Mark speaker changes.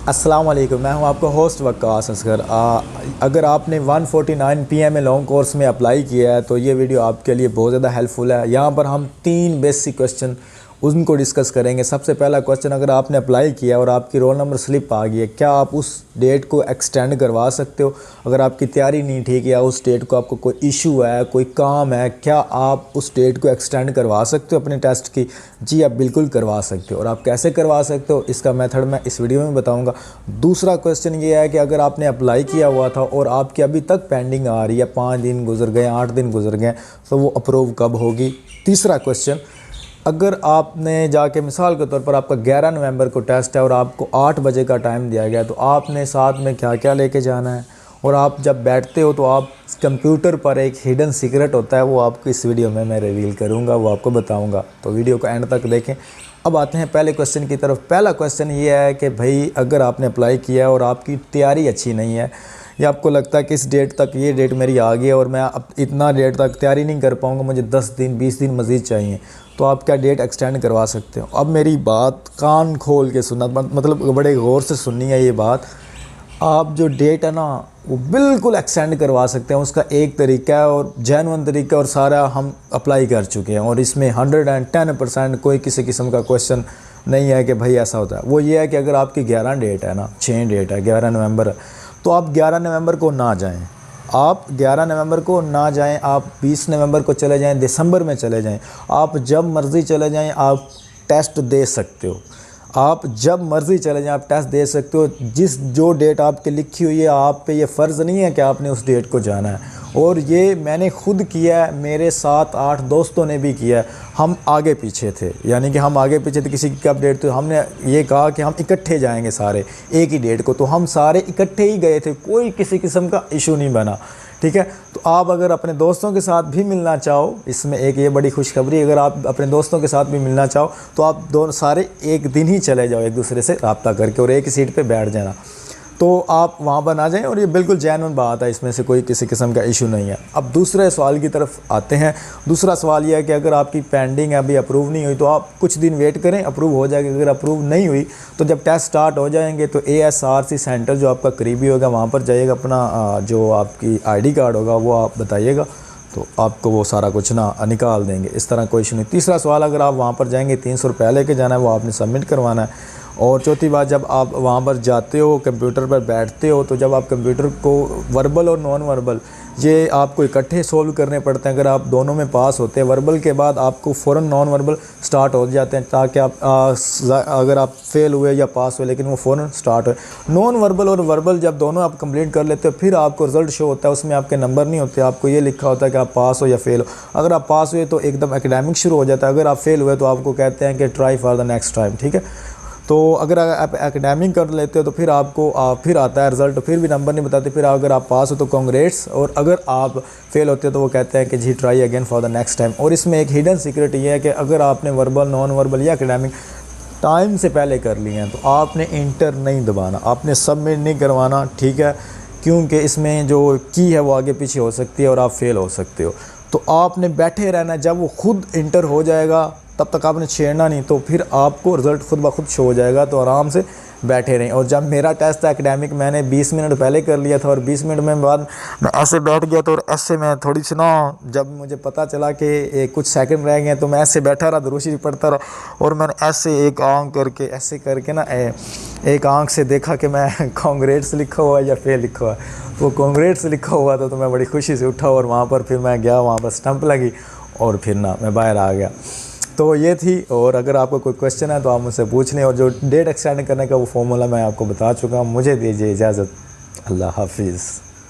Speaker 1: अस्सलाम वालेकुम, मैं हूं आपका होस्ट वक्कास असगर। अगर आपने 149 पीएमए लॉन्ग कोर्स में अप्लाई किया है तो ये वीडियो आपके लिए बहुत ज़्यादा हेल्पफुल है। यहाँ पर हम 3 बेसिक क्वेश्चन उनको डिस्कस करेंगे। सबसे पहला क्वेश्चन, अगर आपने अप्लाई किया और आपकी रोल नंबर स्लिप आ गई है, क्या आप उस डेट को एक्सटेंड करवा सकते हो? अगर आपकी तैयारी नहीं ठीक है, उस डेट को आपको कोई इशू है, कोई काम है, क्या आप उस डेट को एक्सटेंड करवा सकते हो अपने टेस्ट की? जी, आप बिल्कुल करवा सकते हो। और आप कैसे करवा सकते हो, इसका मेथड मैं इस वीडियो में बताऊंगा। दूसरा क्वेश्चन ये है कि अगर आपने अप्लाई किया हुआ था और आपकी अभी तक पेंडिंग आ रही है, 5 दिन गुजर गए, 8 दिन गुजर गए, तो वो अप्रूव कब होगी? तीसरा क्वेश्चन, अगर आपने जाके मिसाल के तौर पर आपका 11 नवंबर को टेस्ट है और आपको 8 बजे का टाइम दिया गया, तो आपने साथ में क्या क्या लेके जाना है? और आप जब बैठते हो तो आप कंप्यूटर पर एक हिडन सीक्रेट होता है, वो आपको इस वीडियो में मैं रिवील करूंगा, वो आपको बताऊंगा, तो वीडियो को एंड तक देखें। अब आते हैं पहले क्वेश्चन की तरफ। पहला क्वेश्चन ये है कि भाई, अगर आपने अप्लाई किया है और आपकी तैयारी अच्छी नहीं है, या आपको लगता है कि इस डेट तक ये डेट मेरी आ गई है और मैं अब इतना डेट तक तैयारी नहीं कर पाऊँगा, मुझे 10 दिन 20 दिन मज़ीद चाहिए, तो आप क्या डेट एक्सटेंड करवा सकते हो? अब मेरी बात कान खोल के सुनना, मतलब बड़े गौर से सुननी है ये बात। आप जो डेट है ना, वो बिल्कुल एक्सटेंड करवा सकते हैं। उसका एक तरीका है और जेन्युइन तरीका, और सारा हम अप्लाई कर चुके हैं, और इसमें 110% कोई किसी किस्म का क्वेश्चन नहीं है कि भाई ऐसा होता है। वो ये है कि अगर आपकी 11 डेट है ना, 6 डेट है, 11 नवंबर है, तो आप 11 नवंबर को ना जाएं। आप 11 नवंबर को ना जाएं, आप 20 नवंबर को चले जाएं, दिसंबर में चले जाएं, आप जब मर्ज़ी चले जाएं, आप टेस्ट दे सकते हो। आप जब मर्ज़ी चले जाएं, आप टेस्ट दे सकते हो। जो डेट आपकी लिखी हुई है, आप पे ये फ़र्ज़ नहीं है कि आपने उस डेट को जाना है। और ये मैंने खुद किया है, मेरे 7-8 दोस्तों ने भी किया है। हम आगे पीछे थे, यानी कि हम आगे पीछे थे, किसी की कब डेट, तो हमने ये कहा कि हम इकट्ठे जाएंगे सारे एक ही डेट को, तो हम सारे इकट्ठे ही गए थे, कोई किसी किस्म का इशू नहीं बना। ठीक है, तो आप अगर अपने दोस्तों के साथ भी मिलना चाहो, इसमें एक ये बड़ी खुशखबरी, अगर आप अपने दोस्तों के साथ भी मिलना चाहो तो आप दोनों सारे एक दिन ही चले जाओ, एक दूसरे से रब्ता करके, और एक ही सीट पे बैठ जाना, तो आप वहाँ पर ना जाएं। और ये बिल्कुल जेन्युइन बात है, इसमें से कोई किसी किस्म का इशू नहीं है। अब दूसरे सवाल की तरफ आते हैं। दूसरा सवाल ये है कि अगर आपकी पेंडिंग अभी अप्रूव नहीं हुई तो आप कुछ दिन वेट करें, अप्रूव हो जाएगी। अगर अप्रूव नहीं हुई तो जब टेस्ट स्टार्ट हो जाएंगे तो ASRC सेंटर जो आपका करीबी होगा, वहाँ पर जाइएगा, अपना जो आपकी ID कार्ड होगा वो आप बताइएगा, तो आपको वो सारा कुछ ना निकाल देंगे। इस तरह कोई इशू नहीं। तीसरा सवाल, अगर आप वहाँ पर जाएंगे, 300 रुपये लेके जाना है, वो आपने सबमिट करवाना है। और चौथी बात, जब आप वहाँ पर जाते हो, कंप्यूटर पर बैठते हो, तो जब आप कंप्यूटर को वर्बल और नॉन वर्बल ये आपको इकट्ठे सोल्व करने पड़ते हैं। अगर आप दोनों में पास होते हैं, वर्बल के बाद आपको फ़ौरन नॉन वर्बल स्टार्ट हो जाते हैं, ताकि आप अगर आप फेल हुए या पास हुए, लेकिन वो फ़ौरन स्टार्ट हो। नॉन वर्बल और वर्बल जब दोनों आप कंप्लीट कर लेते हो, फिर आपको रिज़ल्ट शो होता है, उसमें आपके नंबर नहीं होते, आपको ये लिखा होता है कि आप पास हो या फेल हो। अगर आप पास हुए तो एकदम एकेडमिक शुरू हो जाता है, अगर आप फेल हुए तो आपको कहते हैं कि try for the next time. ठीक है, तो अगर आप एकेडमिक कर लेते हो तो फिर आपको फिर आता है रिज़ल्ट, फिर भी नंबर नहीं बताते। फिर अगर आप पास हो तो कांग्रेट्स, और अगर आप फेल होते हो तो वो कहते हैं कि जी try again for the next time. और इसमें एक हिडन सीक्रेट ये है कि अगर आपने वर्बल, नॉन वर्बल या एकेडमिक टाइम से पहले कर लिए हैं तो आपने इंटर नहीं दबाना, आपने सबमिट नहीं करवाना। ठीक है, क्योंकि इसमें जो की है वो आगे पीछे हो सकती है और आप फेल हो सकते हो। तो आपने बैठे रहना, जब वो खुद इंटर हो जाएगा तब तक आपने छेड़ना नहीं, तो फिर आपको रिज़ल्ट खुद ब खुद शो हो जाएगा, तो आराम से बैठे रहें। और जब मेरा टेस्ट था एकेडमिक, मैंने 20 मिनट पहले कर लिया था, और 20 मिनट में बाद मैं ऐसे बैठ गया, तो ऐसे में थोड़ी सी ना, जब मुझे पता चला कि कुछ सेकंड रह गए, तो मैं ऐसे बैठा रहा, दुरूशी पढ़ता रहा, और मैंने ऐसे एक आंख करके ऐसे करके ना एक आंख से देखा कि मैं कांग्रेट्स लिखा हुआ है या फेल लिखा हुआ है। वो कांग्रेट्स लिखा हुआ था, तो मैं बड़ी खुशी से उठा, और वहाँ पर फिर मैं गया, वहाँ पर स्टंप लगी, और फिर ना मैं बाहर आ गया। तो ये थी। और अगर आपको कोई क्वेश्चन है तो आप मुझसे पूछ लें, और जो डेट एक्सटेंड करने का वो फॉर्मूला मैं आपको बता चुका हूँ। मुझे दीजिए इजाज़त, अल्लाह हाफिज़।